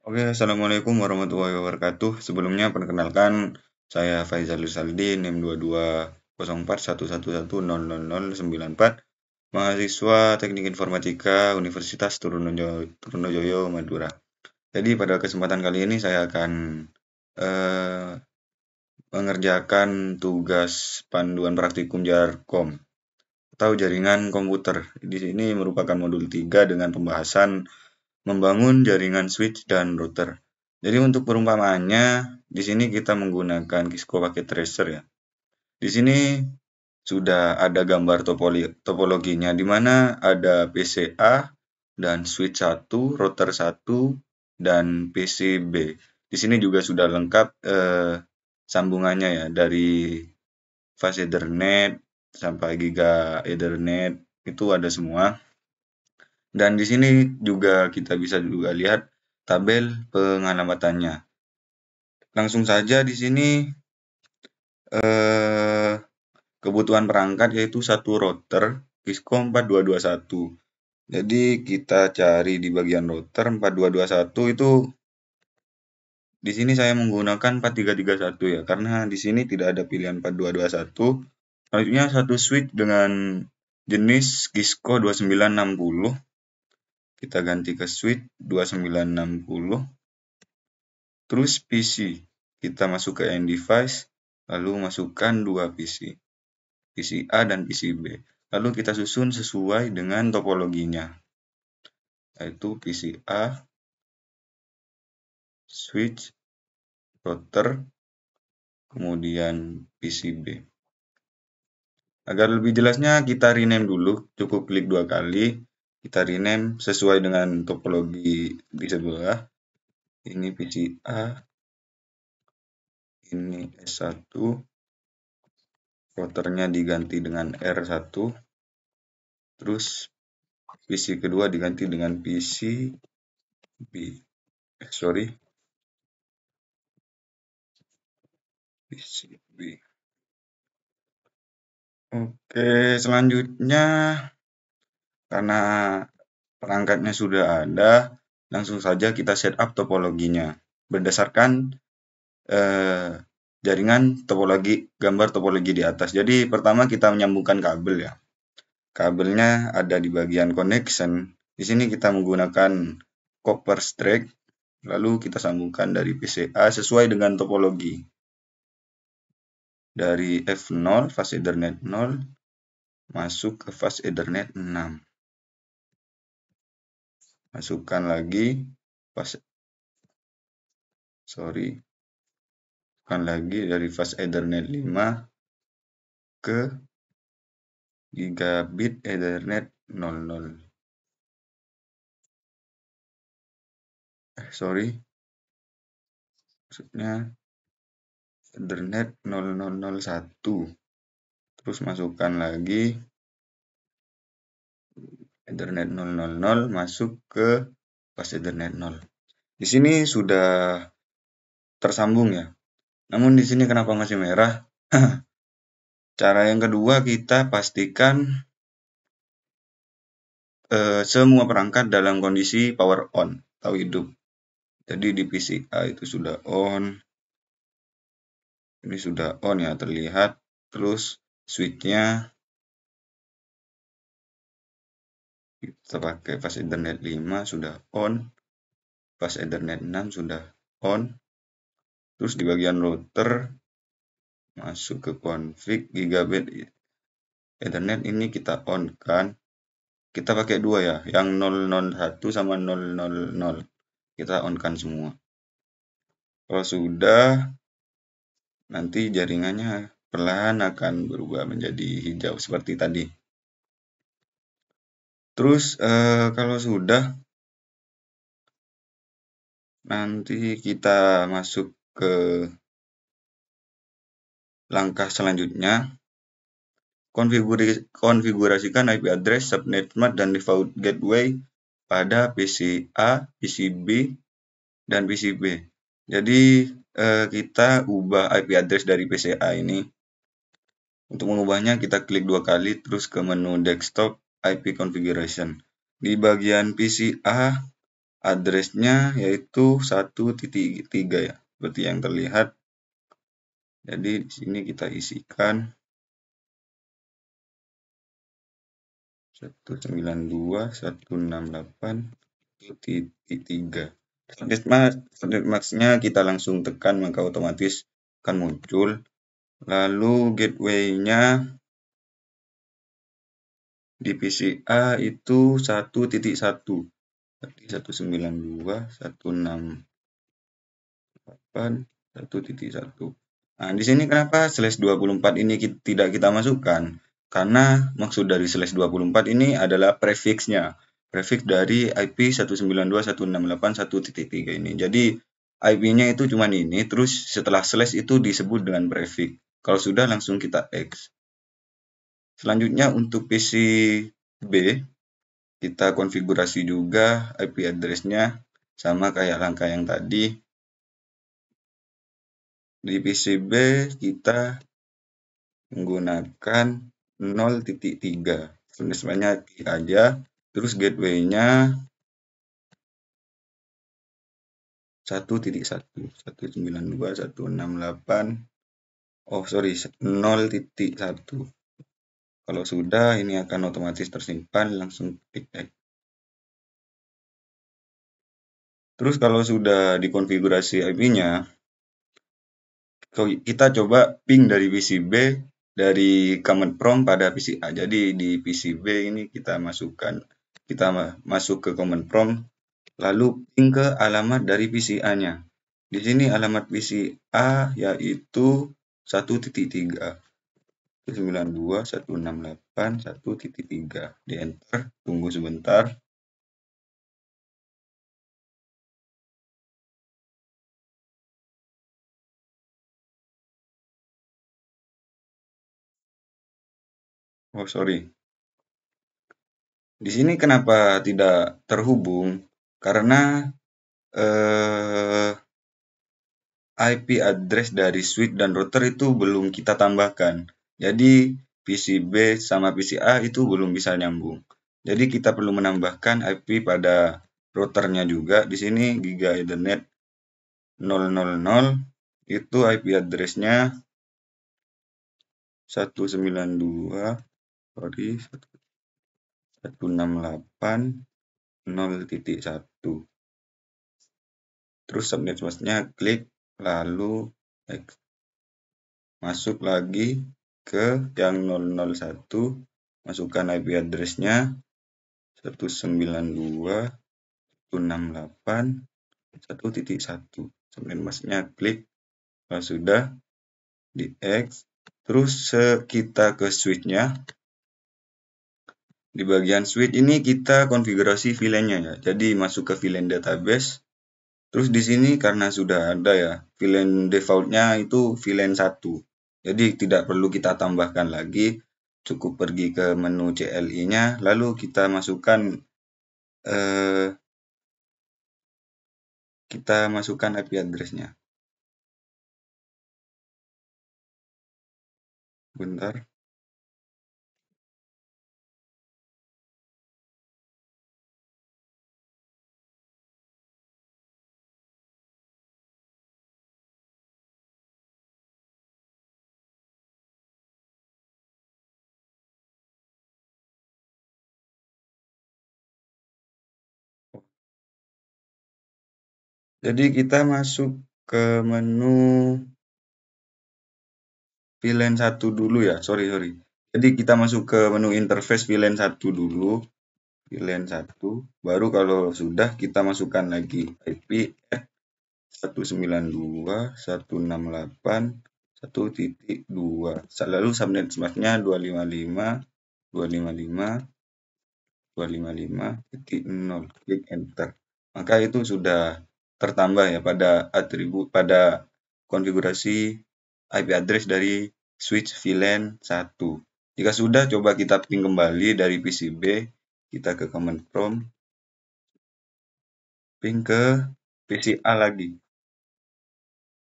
Oke, Assalamualaikum warahmatullahi wabarakatuh. Sebelumnya perkenalkan, saya Faizal Saldi, NIM 220411100094, mahasiswa Teknik Informatika Universitas Trunojoyo, Madura. Jadi pada kesempatan kali ini saya akan eh, mengerjakan tugas panduan praktikum Jarkom atau jaringan komputer. Di sini merupakan modul 3 dengan pembahasan membangun jaringan switch dan router. Jadi untuk perumpamaannya, di sini kita menggunakan Cisco Packet Tracer ya. Di sini sudah ada gambar topologinya, di mana ada PCA dan switch 1, router 1, dan PCB. Di sini juga sudah lengkap sambungannya ya, dari fast Ethernet sampai Giga Ethernet, itu ada semua. Dan di sini juga kita bisa juga lihat tabel pengalamannya. Langsung saja di sini eh, kebutuhan perangkat yaitu satu router Cisco 4221. Jadi kita cari di bagian router 4221 itu di sini saya menggunakan 4331 ya, karena di sini tidak ada pilihan 4221. Selanjutnya satu switch dengan jenis Cisco 2960. Kita ganti ke switch 2960. Terus PC, kita masuk ke end device, lalu masukkan dua PC, PC A dan PC B. Lalu kita susun sesuai dengan topologinya, yaitu PC A, switch, router, kemudian PC B. Agar lebih jelasnya kita rename dulu, cukup klik 2 kali, kita rename sesuai dengan topologi di sebelah. Ini PC A, ini S1, routernya diganti dengan R1, terus PC kedua diganti dengan PC B. PC B. Oke, selanjutnya karena perangkatnya sudah ada, langsung saja kita setup topologinya berdasarkan jaringan gambar topologi di atas. Jadi pertama kita menyambungkan kabel ya. Kabelnya ada di bagian connection. Di sini kita menggunakan copper strap, lalu kita sambungkan dari PCA sesuai dengan topologi. Dari F0 fast Ethernet 0 masuk ke fast Ethernet 6. Masukkan lagi dari fast Ethernet 5 ke gigabit Ethernet 00. Maksudnya Ethernet 0001. Terus masukkan lagi Ethernet 000 masuk ke fast Ethernet 0. Di sini sudah tersambung ya. Namun di sini kenapa masih merah? Cara yang kedua, kita pastikan semua perangkat dalam kondisi power on atau hidup. Jadi di PC A itu sudah on. Ini sudah on ya, terlihat. Terus switch-nya kita pakai fast Ethernet 5 sudah on. Fast Ethernet 6 sudah on. Terus di bagian router masuk ke config gigabit Ethernet, ini kita on kan. Kita pakai dua ya, yang 001 sama 000. Kita on kan semua. Kalau sudah, nanti jaringannya perlahan akan berubah menjadi hijau seperti tadi. Terus kalau sudah, nanti kita masuk ke langkah selanjutnya. Konfigurasikan IP address, subnet mask, dan default gateway pada PC A, PC B, dan PC B. Jadi kita ubah IP address dari PC A ini. Untuk mengubahnya kita klik 2 kali terus ke menu desktop IP configuration. Di bagian PC A address-nya yaitu 1.3 ya, seperti yang terlihat. Jadi di sini kita isikan 192.168.3. Subnet max-nya kita langsung tekan, maka otomatis akan muncul. Lalu gateway-nya di PCA itu 1.1. Jadi 192.168.1.1. Nah, di sini kenapa /24 ini tidak kita masukkan? Karena maksud dari /24 ini adalah prefix-nya. Prefix dari IP 192.168.1.3 ini. Jadi IP-nya itu cuma ini, terus setelah slash itu disebut dengan prefix. Kalau sudah langsung kita X. Selanjutnya untuk PC B, kita konfigurasi juga IP address-nya sama kayak langkah yang tadi. Di PC B kita menggunakan 0.3. Sebenarnya klik aja, terus gateway-nya 1.1, 192.168. Oh, sorry, 0.1. Kalau sudah, ini akan otomatis tersimpan, langsung klik X. Terus kalau sudah dikonfigurasi IP-nya, kita coba ping dari PC B dari command prompt pada PC A. Jadi di PC B ini kita masuk ke command prompt, lalu ping ke alamat dari PC A-nya. Di sini alamat PC A yaitu 1.3. 192.168.1.3. Di enter, tunggu sebentar. Oh, sorry. Di sini kenapa tidak terhubung? Karena IP address dari switch dan router itu belum kita tambahkan. Jadi PC B sama PC A itu belum bisa nyambung. Jadi kita perlu menambahkan IP pada routernya juga. Di sini Giga Ethernet 000 itu IP address-nya 168.0.1. Terus subnet mask-nya klik, lalu masuk lagi ke yang 001, masukkan IP address-nya 192.168.1.1. Subnet mask-nya klik, kalau sudah di X. Terus kita ke switch-nya. Di bagian switch ini kita konfigurasi VLAN-nya ya. Jadi masuk ke VLAN database. Terus di sini karena sudah ada ya, VLAN default-nya itu VLAN 1. Jadi tidak perlu kita tambahkan lagi. Cukup pergi ke menu CLI-nya, lalu kita masukkan IP address-nya. Bentar. Jadi kita masuk ke menu VLAN 1 dulu ya. Sorry. Jadi kita masuk ke menu interface VLAN 1 dulu. VLAN 1. Baru kalau sudah kita masukkan lagi IP 192.168.1.2. Lalu subnet mask-nya 255.255.0. Klik enter. Maka itu sudah tertambah ya pada konfigurasi IP address dari switch VLAN 1. Jika sudah, coba kita ping kembali dari PC B, kita ke command prompt, ping ke PC A lagi.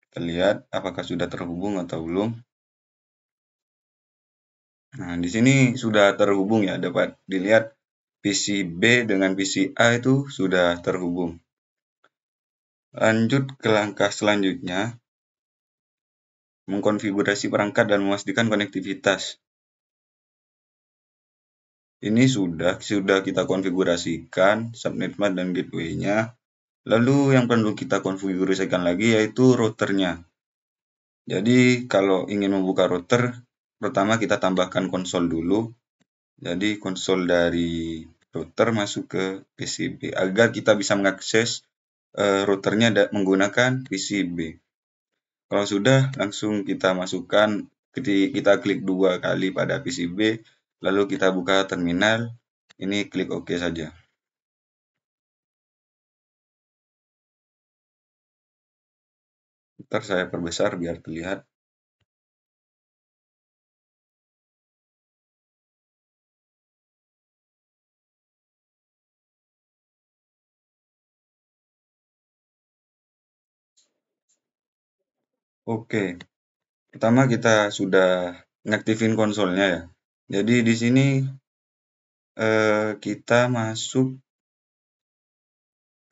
Kita lihat apakah sudah terhubung atau belum. Nah, di sini sudah terhubung ya, dapat dilihat PC B dengan PC A itu sudah terhubung. Lanjut ke langkah selanjutnya, mengkonfigurasi perangkat dan memastikan konektivitas. Ini sudah kita konfigurasikan subnet mask dan gateway-nya. Lalu yang perlu kita konfigurasikan lagi yaitu routernya. Jadi kalau ingin membuka router, pertama kita tambahkan konsol dulu. Jadi konsol dari router masuk ke PCB agar kita bisa mengakses routernya menggunakan PCB. Kalau sudah, langsung kita masukkan, kita klik 2 kali pada PCB, lalu kita buka terminal, ini klik OK saja. Ntar saya perbesar biar terlihat. Oke, pertama kita sudah ngaktifin konsolnya ya. Jadi di sini kita masuk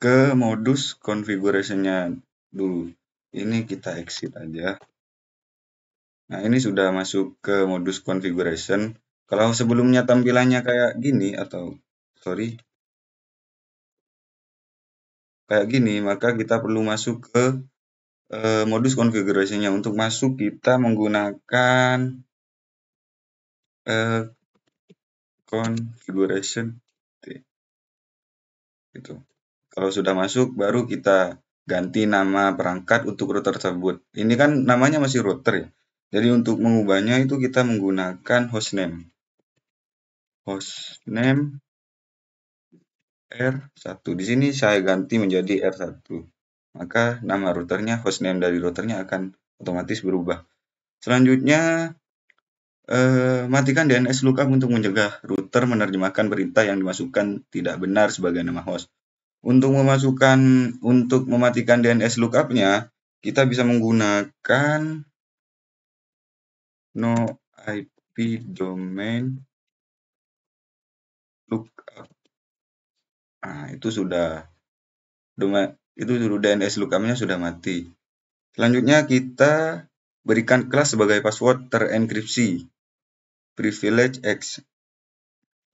ke modus configuration-nya dulu. Ini kita exit aja. Nah, ini sudah masuk ke modus configuration. Kalau sebelumnya tampilannya kayak gini atau sorry, kayak gini, maka kita perlu masuk ke modus konfigurasinya. Untuk masuk kita menggunakan configuration gitu. Kalau sudah masuk, baru kita ganti nama perangkat untuk router tersebut. Ini kan namanya masih router ya. Jadi untuk mengubahnya itu kita menggunakan hostname. Hostname R1. Di sini saya ganti menjadi R1. Maka nama routernya, hostname dari routernya akan otomatis berubah. Selanjutnya, matikan DNS lookup untuk mencegah router menerjemahkan perintah yang dimasukkan tidak benar sebagai nama host. Untuk mematikan DNS lookup-nya, kita bisa menggunakan no IP domain lookup. Nah, itu sudah DNS lookup-nya sudah mati. Selanjutnya kita berikan kelas sebagai password terenkripsi privilege X.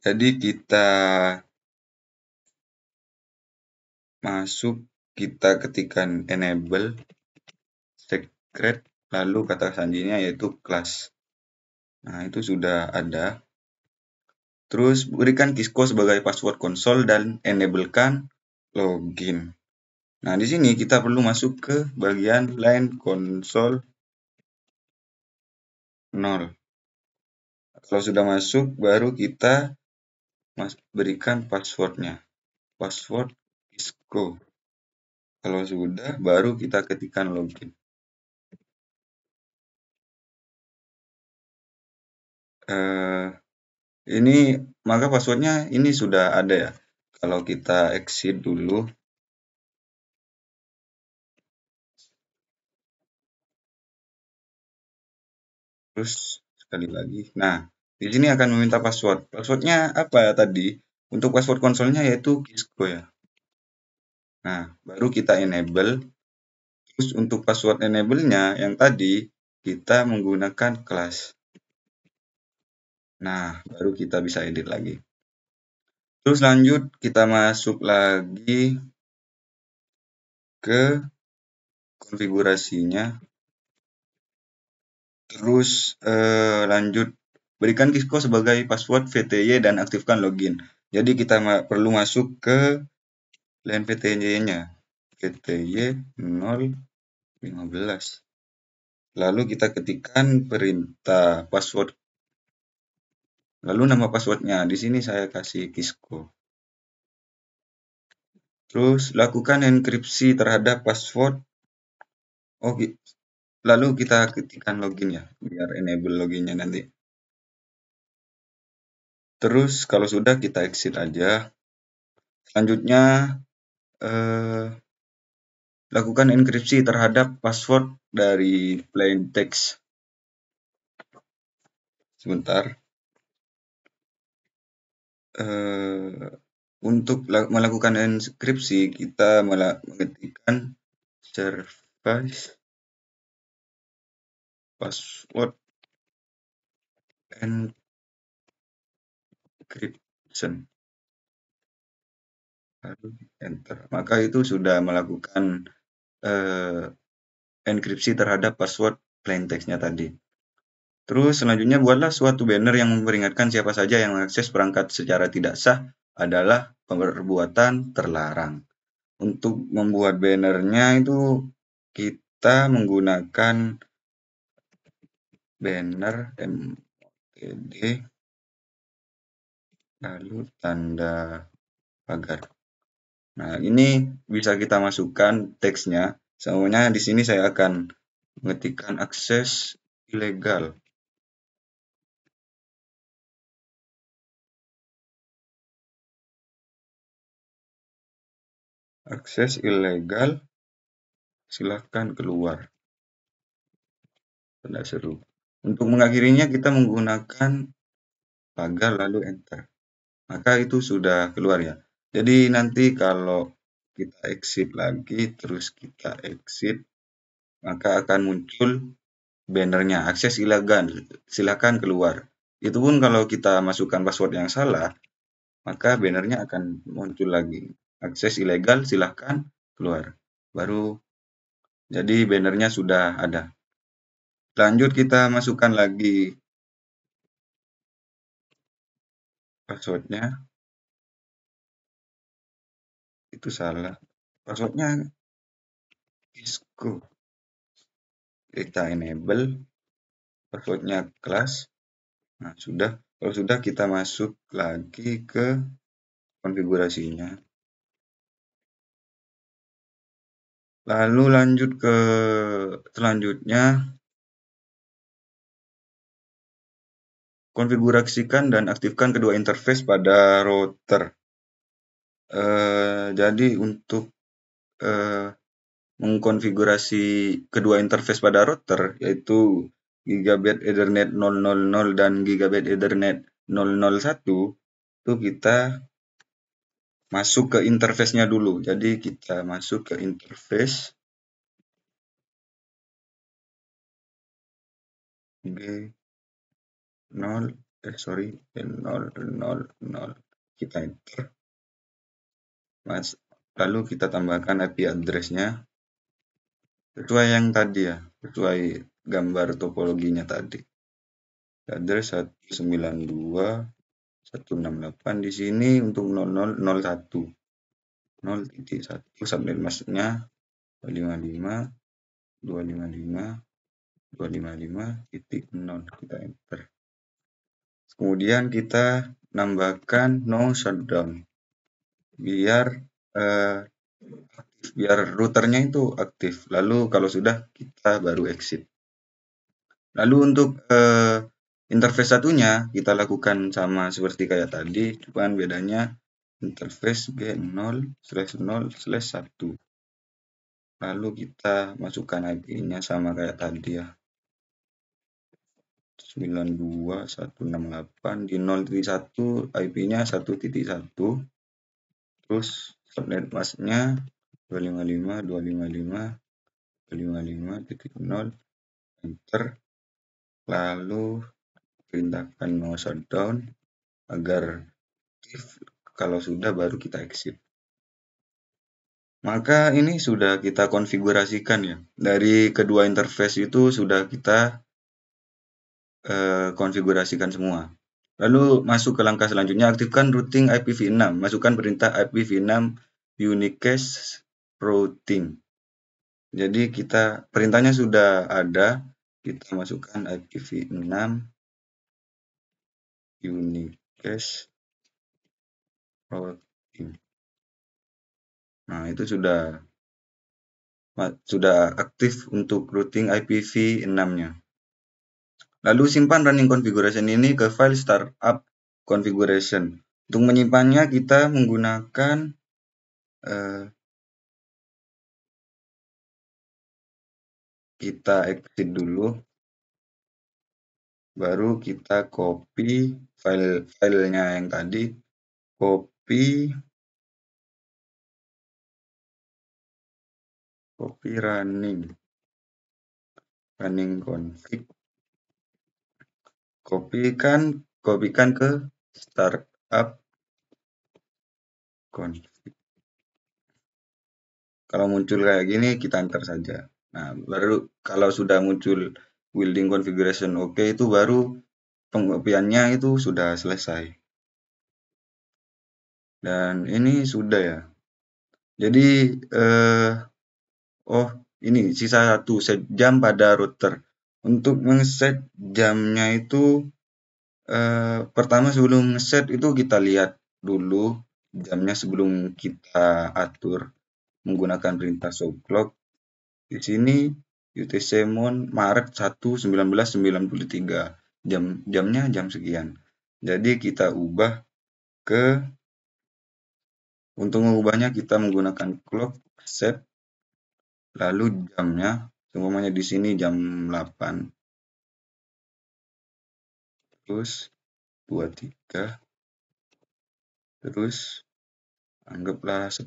Jadi kita masuk, kita ketikkan enable secret, lalu kata sandinya yaitu kelas. Nah, itu sudah ada. Terus berikan Kisco sebagai password konsol dan enablekan login. Nah, di sini kita perlu masuk ke bagian line console 0. Kalau sudah masuk, baru kita berikan passwordnya. Password Kisco. Kalau sudah, baru kita ketikkan login. Ini maka passwordnya ini sudah ada ya. Kalau kita exit dulu, terus sekali lagi. Nah, di sini akan meminta password. Passwordnya apa ya tadi? Untuk password konsolnya yaitu Kisco ya. Nah, baru kita enable. Terus untuk password enable-nya yang tadi kita menggunakan kelas. Nah, baru kita bisa edit lagi. Terus lanjut kita masuk lagi ke konfigurasinya. Terus lanjut berikan Kisco sebagai password VTY dan aktifkan login. Jadi kita perlu masuk ke line VTY-nya. VTY 015. Lalu kita ketikkan perintah password. Lalu nama passwordnya di sini saya kasih Kisco. Terus lakukan enkripsi terhadap password. Oke. Lalu kita ketikkan login ya, biar enable loginnya nanti. Terus kalau sudah kita exit aja. Selanjutnya lakukan enkripsi terhadap password dari plain text. Sebentar. Untuk melakukan enkripsi kita mengetikkan service password encryption, lalu enter. Maka itu sudah melakukan enkripsi terhadap password plain text-nya tadi. Terus selanjutnya buatlah suatu banner yang memperingatkan siapa saja yang mengakses perangkat secara tidak sah adalah perbuatan terlarang. Untuk membuat bannernya itu kita menggunakan banner mtd lalu tanda pagar. Nah, ini bisa kita masukkan teksnya. Semuanya di sini saya akan mengetikkan akses ilegal. Akses ilegal, silahkan keluar. Tanda seru. Untuk mengakhirinya kita menggunakan pagar lalu enter. Maka itu sudah keluar ya. Jadi nanti kalau kita exit lagi, terus kita exit, maka akan muncul bannernya akses ilegal, silakan keluar. Itu pun kalau kita masukkan password yang salah, maka bannernya akan muncul lagi. Akses ilegal, silahkan keluar. Baru jadi bannernya sudah ada. Lanjut kita masukkan lagi passwordnya. Itu salah. Passwordnya Isco. Kita enable passwordnya kelas. Nah, sudah. Kalau sudah kita masuk lagi ke konfigurasinya. Lalu lanjut ke selanjutnya, konfigurasikan dan aktifkan kedua interface pada router. Jadi untuk mengkonfigurasi kedua interface pada router, yaitu Gigabit Ethernet 000 dan Gigabit Ethernet 001, itu kita masuk ke interface-nya dulu. Jadi kita masuk ke interface G0, N000, kita enter. Lalu kita tambahkan IP address-nya sesuai yang tadi ya, sesuai gambar topologinya tadi. Address 192.168 di sini untuk 0001. 0.1 subnet masknya 255.255.255.0, kita enter. Kemudian kita nambahkan no shutdown biar routernya itu aktif. Lalu kalau sudah kita baru exit. Lalu untuk interface satunya kita lakukan sama seperti kayak tadi, cuman bedanya interface G0/0/1. Lalu kita masukkan IP-nya sama kayak tadi ya. 92.168 di 0.1 IP-nya 1.1. Terus subnet masknya 255.255.255.0, enter. Lalu perintahkan no shutdown agar aktif. Kalau sudah baru kita exit. Maka ini sudah kita konfigurasikan ya. Dari kedua interface itu sudah kita konfigurasikan semua. Lalu masuk ke langkah selanjutnya, aktifkan routing IPv6. Masukkan perintah IPv6 unicast routing. Jadi perintahnya sudah ada, kita masukkan IPv6 unicast routing. Nah, itu sudah aktif untuk routing IPv6-nya. Lalu simpan running configuration ini ke file startup configuration. Untuk menyimpannya kita menggunakan kita exit dulu, baru kita copy filenya yang tadi, copy copy running config, kopikan ke startup config. Kalau muncul kayak gini kita enter saja. Nah, baru kalau sudah muncul building configuration oke, itu baru pengopiannya itu sudah selesai. Dan ini sudah ya. Jadi oh ini sisa 1 set jam pada router. Untuk ngeset jamnya itu pertama sebelum ngeset itu kita lihat dulu jamnya sebelum kita atur menggunakan perintah show clock. Di sini UTC Mon Maret 1 1993. Jamnya jam sekian. Jadi kita ubah ke untuk mengubahnya kita menggunakan clock set lalu jamnya semuanya di sini jam 8 terus 23 terus anggaplah 10.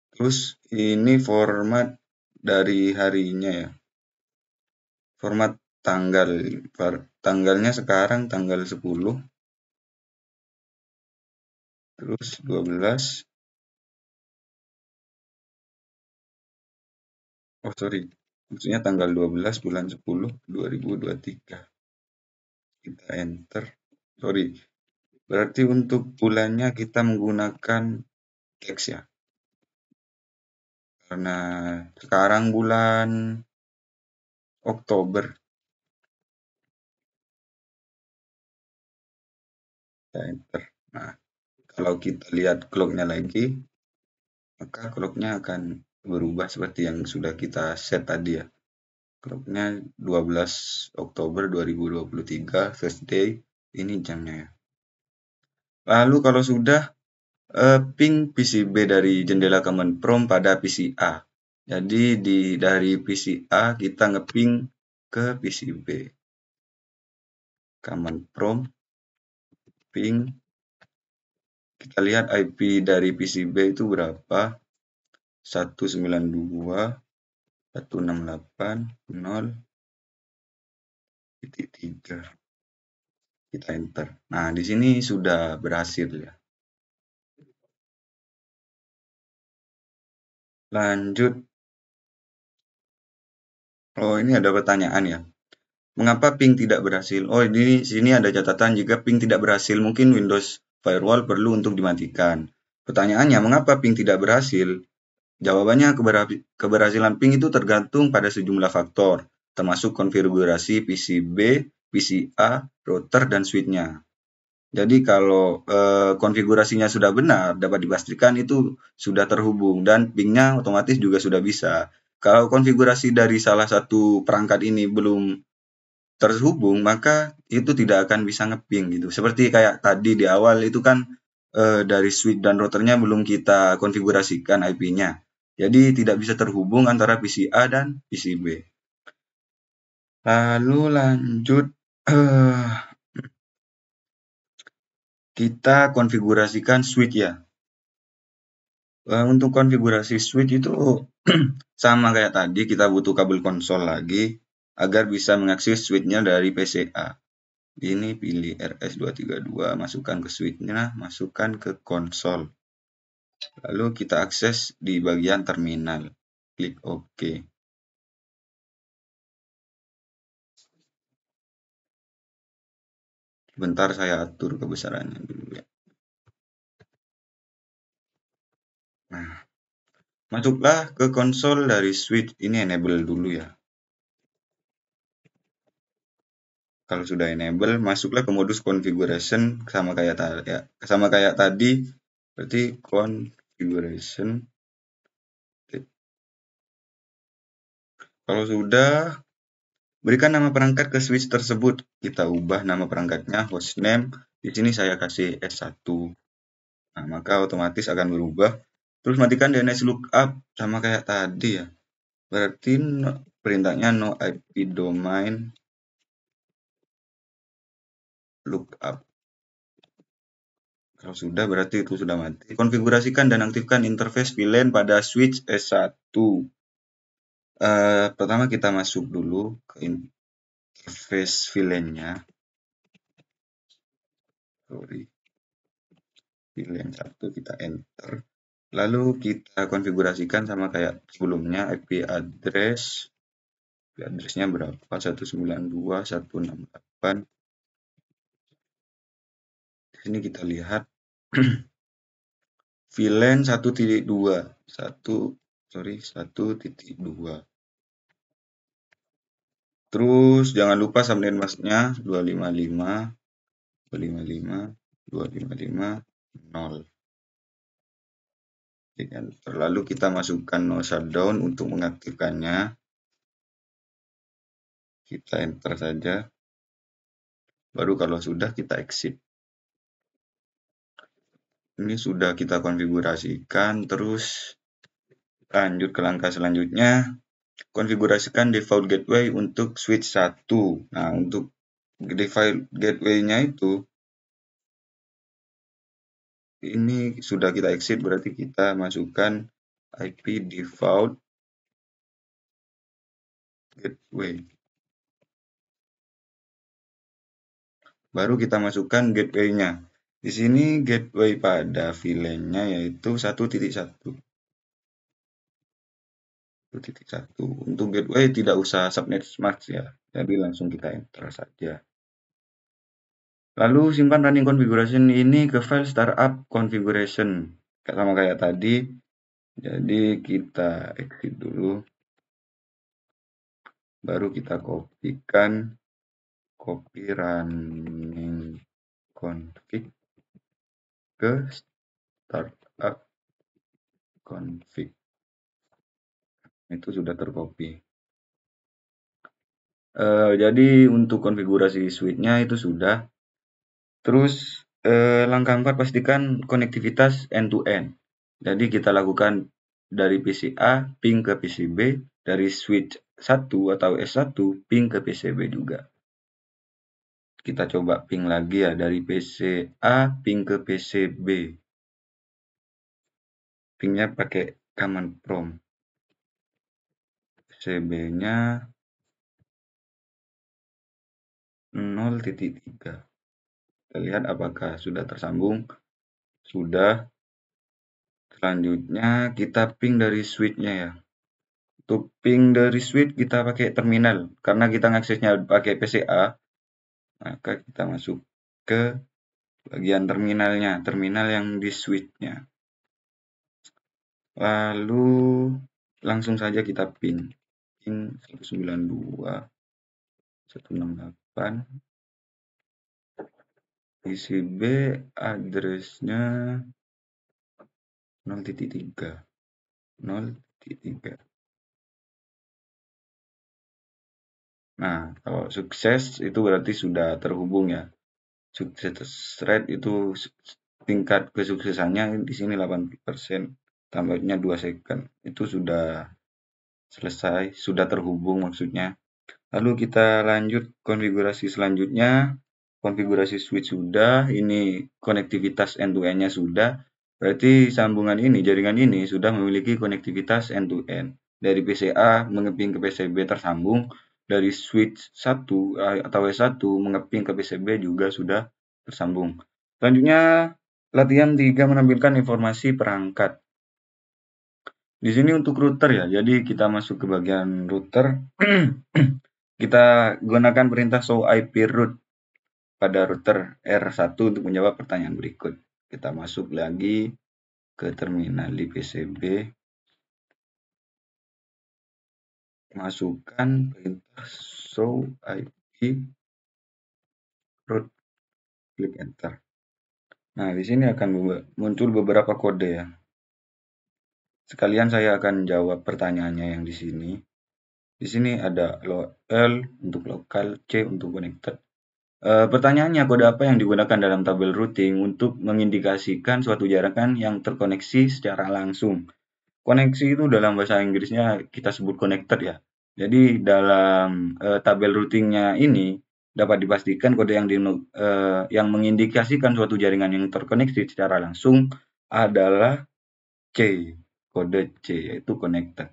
Terus ini format dari harinya ya. Format tanggalnya sekarang tanggal 10 terus 12 maksudnya tanggal 12 bulan 10 2023. Kita enter. Berarti untuk bulannya kita menggunakan teks ya. Karena sekarang bulan Oktober. Kita enter. Nah, kalau kita lihat clocknya lagi, maka clocknya akan berubah seperti yang sudah kita set tadi ya. Clocknya 12 Oktober 2023, first day, ini jamnya ya. Lalu kalau sudah ping PCB dari jendela command prompt pada PC A. Jadi dari PC A kita ngeping ke PCB. Command prompt ping. Kita lihat IP dari PCB itu berapa? 192.168.0.3. Kita enter. Nah, di sini sudah berhasil ya. Lanjut. Oh, ini ada pertanyaan ya. Mengapa ping tidak berhasil? Oh, di sini ada catatan jika ping tidak berhasil, mungkin Windows Firewall perlu untuk dimatikan. Pertanyaannya, mengapa ping tidak berhasil? Jawabannya, keberhasilan ping itu tergantung pada sejumlah faktor, termasuk konfigurasi PCB, PCA, router, dan switch-nya. Jadi kalau konfigurasinya sudah benar, dapat dipastikan itu sudah terhubung dan pingnya otomatis juga sudah bisa. Kalau konfigurasi dari salah satu perangkat ini belum terhubung, maka itu tidak akan bisa ngeping gitu. Seperti kayak tadi di awal itu kan dari switch dan routernya belum kita konfigurasikan IP-nya. Jadi tidak bisa terhubung antara PC A dan PC B. Lalu lanjut kita konfigurasikan switch ya. Untuk konfigurasi switch itu sama kayak tadi, kita butuh kabel konsol lagi agar bisa mengakses switch-nya dari PCA. Ini pilih RS232, masukkan ke switch-nya, masukkan ke konsol. Lalu kita akses di bagian terminal. Klik OK. Bentar saya atur kebesarannya dulu ya. Nah, masuklah ke konsol dari switch. Ini enable dulu ya. Kalau sudah enable, masuklah ke modus configuration sama kayak tadi. Berarti configuration. Kalau sudah, berikan nama perangkat ke switch tersebut. Kita ubah nama perangkatnya hostname. Di sini saya kasih S1. Nah, maka otomatis akan berubah. Terus matikan DNS lookup sama kayak tadi ya. Berarti perintahnya no IP domain lookup. Kalau sudah berarti itu sudah mati. Konfigurasikan dan aktifkan interface VLAN pada switch S1. Pertama kita masuk dulu ke interface VLAN-nya. VLAN 1 kita enter. Lalu kita konfigurasikan sama kayak sebelumnya, IP address-nya berapa? 192.168. Di sini kita lihat VLAN 1.2. 1.2. Terus jangan lupa subnet masknya 255 255 255 0. Lalu kita masukkan no shutdown untuk mengaktifkannya. Kita enter saja. Baru kalau sudah kita exit. Ini sudah kita konfigurasikan, terus lanjut ke langkah selanjutnya. Konfigurasikan default gateway untuk switch 1. Nah, untuk default gateway-nya itu ini sudah kita exit, berarti kita masukkan IP default gateway. Baru kita masukkan gateway-nya. Di sini gateway pada VLAN-nya yaitu 1.1. 1.1. Untuk gateway tidak usah subnet mask ya. Jadi langsung kita enter saja. Lalu simpan running configuration ini ke file startup configuration. Sama kayak tadi. Jadi kita exit dulu. Baru kita kopikan. Copy running config ke startup config. Itu sudah tercopy. Jadi untuk konfigurasi switch-nya itu sudah. Terus langkah 4 pastikan konektivitas end-to-end. Jadi kita lakukan dari PC A ping ke PC B, dari switch 1 atau S1 ping ke PC B juga. Kita coba ping lagi ya, dari PC A ping ke PC B. Pingnya pakai command prompt. PC B-nya 0.3. Kita lihat apakah sudah tersambung. Sudah. Selanjutnya kita ping dari switch-nya ya. Untuk ping dari switch kita pakai terminal. Karena kita ngaksesnya pakai PCA, maka kita masuk ke bagian terminalnya, terminal yang di switch-nya. Lalu langsung saja kita ping 192.168. PCB address-nya 0.3. 0.3. Nah, kalau sukses itu berarti sudah terhubung ya. Sukses rate itu tingkat kesuksesannya di sini 80%, tambahnya 2 second. Itu sudah selesai, sudah terhubung maksudnya. Lalu kita lanjut konfigurasi selanjutnya. Konfigurasi switch sudah, ini konektivitas end-to-end-nya sudah. Berarti sambungan ini, jaringan ini sudah memiliki konektivitas end-to-end. Dari PCA mengeping ke PCB tersambung, dari switch 1 atau S1 mengeping ke PCB juga sudah tersambung. Selanjutnya, latihan 3 menampilkan informasi perangkat. Di sini untuk router ya, jadi kita masuk ke bagian router. Kita gunakan perintah show IP route pada router R1 untuk menjawab pertanyaan berikut. Kita masuk lagi ke terminal di PCB. Masukkan perintah show IP route. Klik enter. Nah, di sini akan muncul beberapa kode ya. Sekalian saya akan jawab pertanyaannya yang di sini. Di sini ada L untuk lokal, C untuk connected. Pertanyaannya, kode apa yang digunakan dalam tabel routing untuk mengindikasikan suatu jaringan yang terkoneksi secara langsung? Koneksi itu dalam bahasa Inggrisnya kita sebut connected ya. Jadi dalam tabel routingnya ini dapat dipastikan kode yang mengindikasikan suatu jaringan yang terkoneksi secara langsung adalah C, kode C yaitu connected.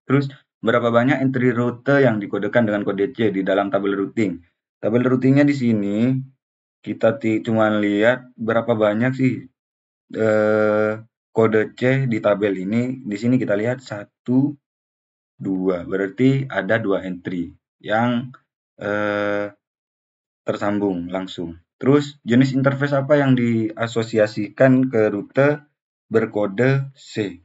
Terus berapa banyak entry rute yang dikodekan dengan kode C di dalam tabel routing. Tabel routingnya di sini kita cuma lihat berapa banyak sih kode C di tabel ini. Di sini kita lihat 1, 2, berarti ada 2 entry yang tersambung langsung. Terus jenis interface apa yang diasosiasikan ke rute berkode C?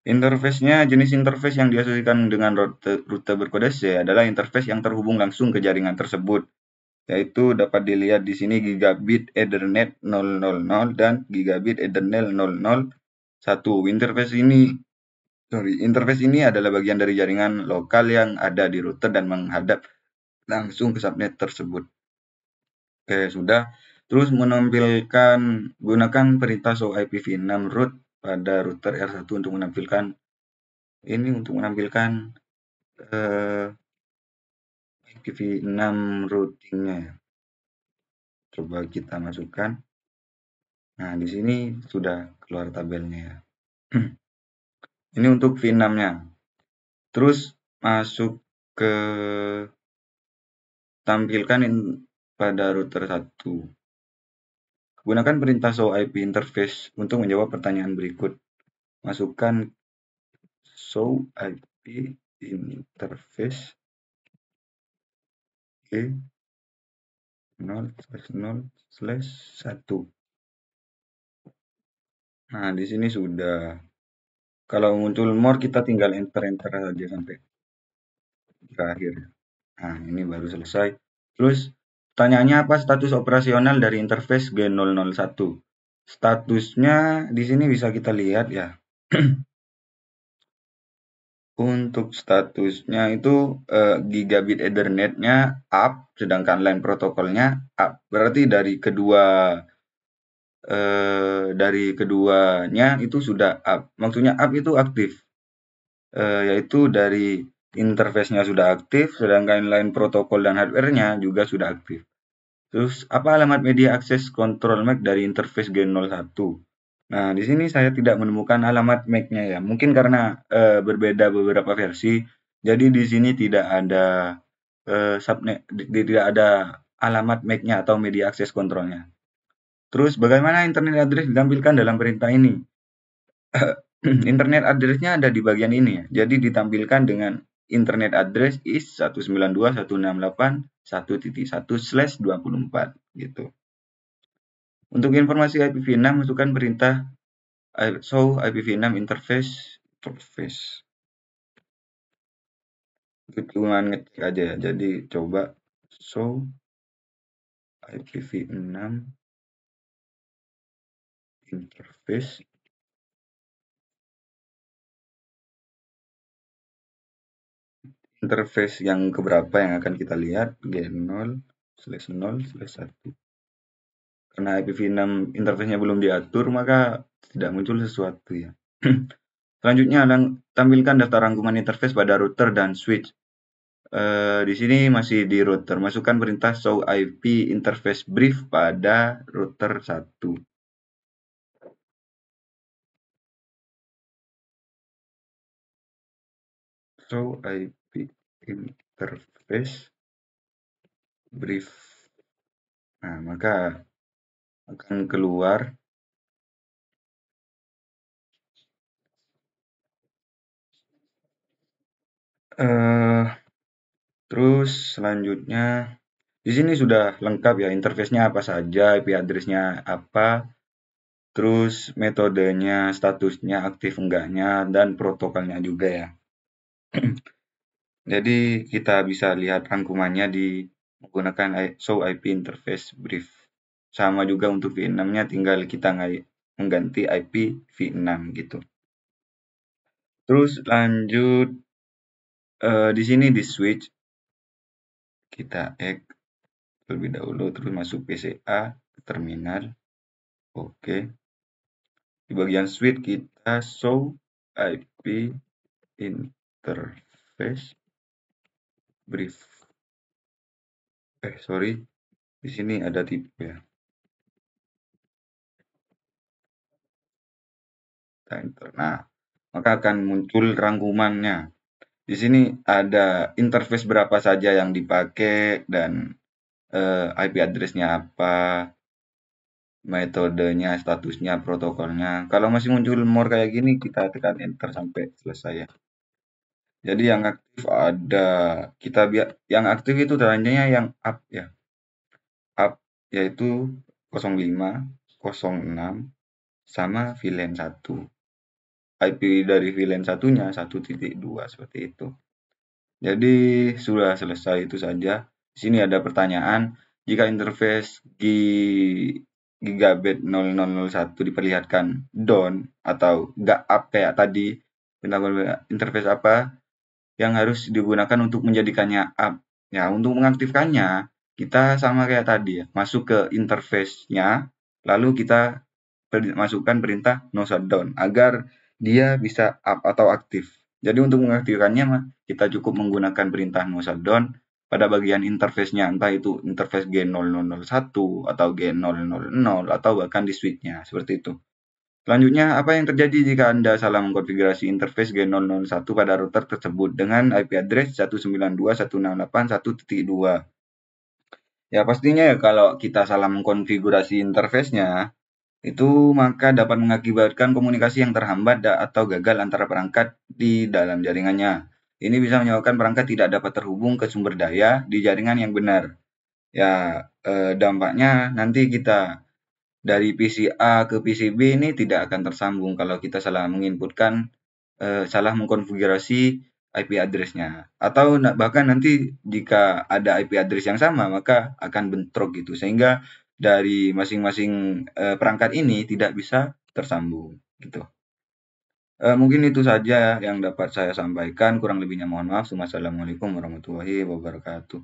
Jenis interface yang diasosiasikan dengan rute berkode C adalah interface yang terhubung langsung ke jaringan tersebut, yaitu dapat dilihat di sini gigabit Ethernet 000 dan gigabit Ethernet 001. Interface ini adalah bagian dari jaringan lokal yang ada di router dan menghadap langsung ke subnet tersebut. Oke, sudah. Terus gunakan perintah show IPv6 root pada router R1 untuk menampilkan IPv6 routingnya. Coba kita masukkan. Nah, di sini sudah keluar tabelnya ya. Ini untuk V6-nya. Terus masuk ke tampilkan pada router 1. Gunakan perintah show IP interface untuk menjawab pertanyaan berikut. Masukkan show IP interface ke 0/0/1. Nah, di sini sudah. Kalau muncul more kita tinggal enter saja sampai terakhir. Nah, ini baru selesai. Terus pertanyaannya apa status operasional dari interface G001? Statusnya di sini bisa kita lihat ya. Untuk statusnya itu gigabit Ethernet-nya up, sedangkan line protokolnya up. Berarti dari keduanya itu sudah up. Maksudnya up itu aktif, yaitu dari interface-nya sudah aktif, sedangkan line protokol dan hardware-nya juga sudah aktif. Terus apa alamat media akses control MAC dari interface G01? Nah, di sini saya tidak menemukan alamat MAC-nya ya. Mungkin karena berbeda beberapa versi, jadi di sini tidak ada subnet, tidak ada alamat MAC-nya atau media akses kontrolnya. Terus bagaimana internet address ditampilkan dalam perintah ini? Internet address-nya ada di bagian ini ya. Jadi ditampilkan dengan internet address is 192.168.1.1/24 gitu. Untuk informasi IPv6 masukkan perintah show IPv6 interface. Itu cuma ngecek aja ya. Jadi coba show IPv6 interface. Interface yang keberapa yang akan kita lihat? G0/0/1. Karena IPv6 interface-nya belum diatur, maka tidak muncul sesuatu ya. Selanjutnya, tampilkan daftar rangkuman interface pada router dan switch. Di sini masih di router. Masukkan perintah show IP interface brief pada router 1. Show IP interface brief. Nah, maka akan keluar terus selanjutnya di sini sudah lengkap ya, interface-nya apa saja, IP address-nya apa, terus metodenya, statusnya, aktif enggaknya, dan protokolnya juga ya. Jadi kita bisa lihat rangkumannya di menggunakan show IP interface brief. Sama juga untuk V6-nya, tinggal kita mengganti IP V6 gitu. Terus lanjut di sini di switch kita add terlebih dahulu, terus masuk PCA ke terminal. Oke. Di bagian switch kita show IP interface brief. Sorry, di sini ada tipe ya. Kita enter. Nah, maka akan muncul rangkumannya. Di sini ada interface berapa saja yang dipakai dan IP address-nya apa, metodenya, statusnya, protokolnya. Kalau masih muncul more kayak gini, kita tekan enter sampai selesai ya. Jadi yang aktif ada yang aktif itu tandanya yang up ya. Up yaitu 05, 06 sama VLAN 1. IP dari VLAN satunya 1.2 seperti itu. Jadi sudah selesai itu saja. Di sini ada pertanyaan, jika interface gigabit 0001 diperlihatkan down atau nggak up kayak tadi, interface apa yang harus digunakan untuk menjadikannya up? Ya, untuk mengaktifkannya, kita sama kayak tadi ya, masuk ke interface-nya, lalu kita masukkan perintah no shutdown agar dia bisa up atau aktif. Jadi untuk mengaktifkannya kita cukup menggunakan perintah no shutdown pada bagian interface-nya, entah itu interface G0001 atau G000 atau bahkan di switch-nya, seperti itu. Selanjutnya, apa yang terjadi jika Anda salah mengkonfigurasi interface G001 pada router tersebut dengan IP address 192.168.1.2? Ya pastinya ya kalau kita salah mengkonfigurasi interface-nya, itu maka dapat mengakibatkan komunikasi yang terhambat atau gagal antara perangkat di dalam jaringannya. Ini bisa menyebabkan perangkat tidak dapat terhubung ke sumber daya di jaringan yang benar. Ya, dampaknya nanti kita dari PC A ke PC B ini tidak akan tersambung kalau kita salah menginputkan, salah mengkonfigurasi IP address-nya. Atau bahkan nanti jika ada IP address yang sama, maka akan bentrok gitu. Sehingga dari masing-masing perangkat ini tidak bisa tersambung gitu. Mungkin itu saja yang dapat saya sampaikan. Kurang lebihnya mohon maaf. Wassalamualaikum warahmatullahi wabarakatuh.